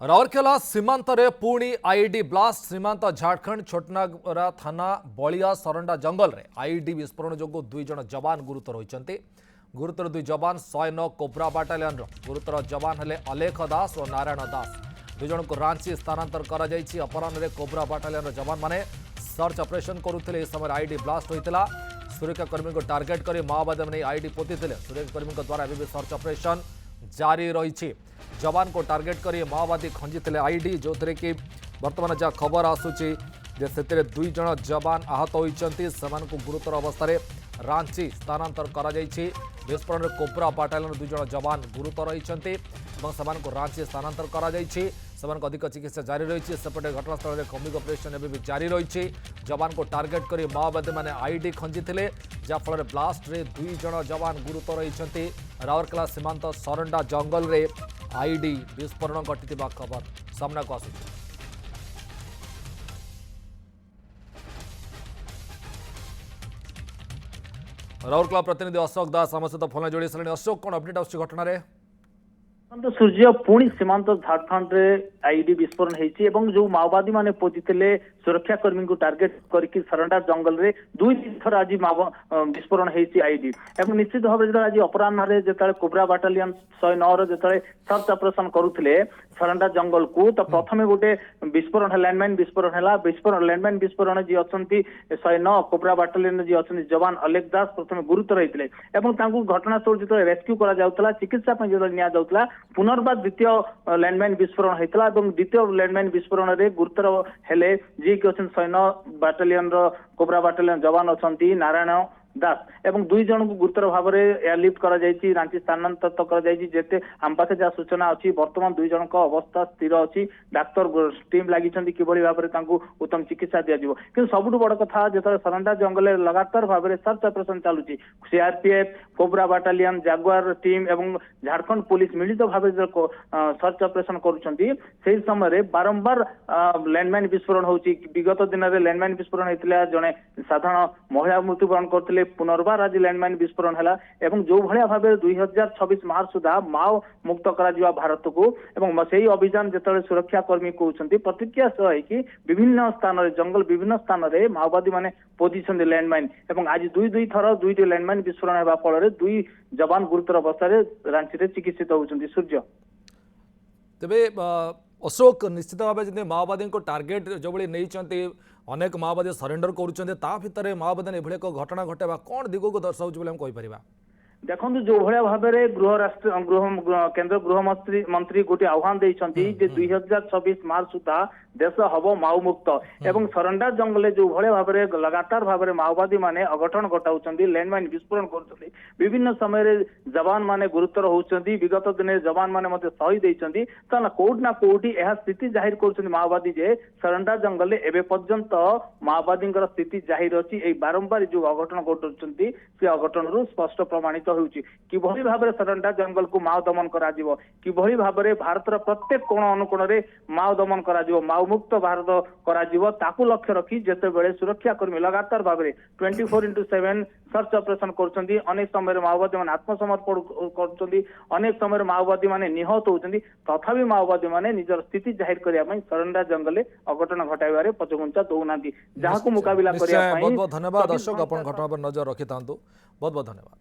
राउरकेला सीमांत रे पुणी आईडी ब्लास्ट सीमांत झारखंड छोटनागरा थाना बलिया सरंडा जंगल रे आईडी विस्फोरण जोगु दुई जन जवान गुरुतर होइचंती। गुरुतर दुई जवान 109 कोब्रा बाटालियन गुरुतर जवान हेले अलेख दास और नारायण दास। दुई जन को रांची स्थानांतर करा जायछि। अपराह्न रे कोब्रा बाटालियन जवान माने सर्च ऑपरेशन करुथिले। इस समय आईडी ब्लास्ट होइतिला। सुरक्षाकर्मी को टार्गेट कर माओवादी मैंने आईडी पोतीथिले। सुरक्षाकर्मी द्वारा भी सर्च ऑपरेशन जारी रही। जवान को टार्गेट कर माओवादी खंजी आईडी जो थे कि बर्तमान जहाँ खबर आसूची से दुई जन जवान आहत होती गुरुतर अवस्था रांची स्थानांतर करा जायछि। विस्फोरण में कोब्रा बाटालियन दुई जन जवान गुरुतर होती रांची स्थानांतर करा जायछि। अधिक चिकित्सा जारी रही। सेपटे घटनास्थल में कम्बिंग ऑपरेशन भी जारी रही। जवान को टार्गेट कर माओवादी मैंने आईडी खंजी जहाँफल ब्लास्ट रे दुई जन जवान गुरुतर होती। राउरकेला सीमांत सरंडा जंगल रे आईडी विस्फोरण घटी खबर सामना को आसुची। राउरकेला प्रतिनिधि अशोक दास आम सहित फोन जोड़ी सारे। अशोक कौन अपडेट आस घटना रे? सूर्य पुणी सीमांत झारखंड रे आईडी विस्फोरण होती जो माओवादी माने पोजीते सुरक्षाकर्मी को टार्गेट करके सरंडा जंगल रे दुई थर आज विस्फोरण होती आईडी। एवं निश्चित भाव में आज अपराह्न जो कोब्रा बाटालियन 109 जो सर्च ऑपरेशन करुले सरंडा जंगल को तो प्रथम गोटे विस्फोरण लैंडमाइन विस्फोरण है। विस्फोरण लैंडमाइन विस्फोरण जी अच्छा 109 कोब्रा बाटालियन जी अच्छा जवान अलेख दास प्रथम गुरुतर होते घटनास्थल जो रेस्क्यू करा चिकित्सा जो नि पुनर्बार द्वितीय लैंडमाइन विस्फोरण होता। द्वितीय लैंडमाइन विस्फोरण में गुरुतर हेले जी कि 109 बाटालियन कोब्रा बाटालियन जवान अच्छा नारायण दास एवं दुई जन को गुरुतर भाव में एयरलिफ्ट करा जायछि। रांची स्थानांतरित करा जायछि। जेते आम पाखे जहाँ सूचना अच्छी वर्तमान दुई जन अवस्था स्थिर अच्छी। डाक्तर टीम लगी किभली भाव में उत्तम चिकित्सा दि जाव। कि सबुठ बड़ कथा जो सरंडा जंगल लगातार भाव में सर्च ऑपरेशन चलुची। CRPF cobra battalion jaguar team एवं झारखंड पुलिस मिलित भाव सर्च ऑपरेशन कर समय बारंबार लैंडमाइन विस्फोरण होची। विगत दिन में लैंडमाइन विस्फोरण होता जड़े साधारण महिला मृत्युवरण करते पुनर्बार आज लैंडमाइन विस्फोरण है। जो भाया भाव 2026 मार्च सुधा माओ मुक्त करा भारत को एवं से अभियान जो सुरक्षाकर्मी कहते प्रतिक्रिया सह विभिन्न स्थान जंगल विभिन्न स्थान में माओवादी मैंने पोजिशन लैंडमाइन एवं आज दुई थर दुईटी लैंडमाइन विस्फोरण होगा फल दुई जवान गुरुतर अवस्था रांची चिकित्सित होती। सूर्य तेबे अशोक निश्चित भाव जब माओवादी को टार्गेट जो नहीं अनेक माओवादी सरेंडर कर माओवादी एभली एक घटना घटेगा कौन दिग को दर्शाऊँ? देखो जो भाया भाव में केंद्र गृह मंत्री गोटे आह्वान देते 2026 मार्च सुधा देश हम माओ मुक्त एवं सरंडा जंगल जो भाया भाव में लगातार भाव में माओवादी माने अघटन घटाऊँ लैंडमाइन विस्फोरण कर विभिन्न समय जवान माने गुरुतर होती। विगत दिन जवान माने शहीद होती कौटना कौटी यह स्थिति जाहिर कर माओवादी जे सरंडा जंगल एवं पर्यंत माओवादी स्थिति जाहिर अच्छी। बारंबार जो अघटन घटाऊँ से अघटन स्पष्ट प्रमाणित किभली भाव में सरंडा जंगल को माओ दमन करा किभली भाव में भारतर प्रत्येक कोण अनुकोण में माओ दमन करा माओ मुक्त भारत करा ताकू लक्ष्य रखी जिते बड़े सुरक्षाकर्मी लगातार भाव में 24x7 सर्च ऑपरेशन कर अनेक समय माओवादी मैंने आत्मसमर्पण कर अनेक समय माओवादी मैंने निहत होती तथापि माओवादी मैंने निजर स्थिति जाहिर करने सरंडा जंगल अघटन घटाइबारे पचघुंचा दौना जहाँ को मुकाबला करने। बहुत बहुत धन्यवाद अशोक, घटना पर नजर रखि था। बहुत बहुत धन्यवाद।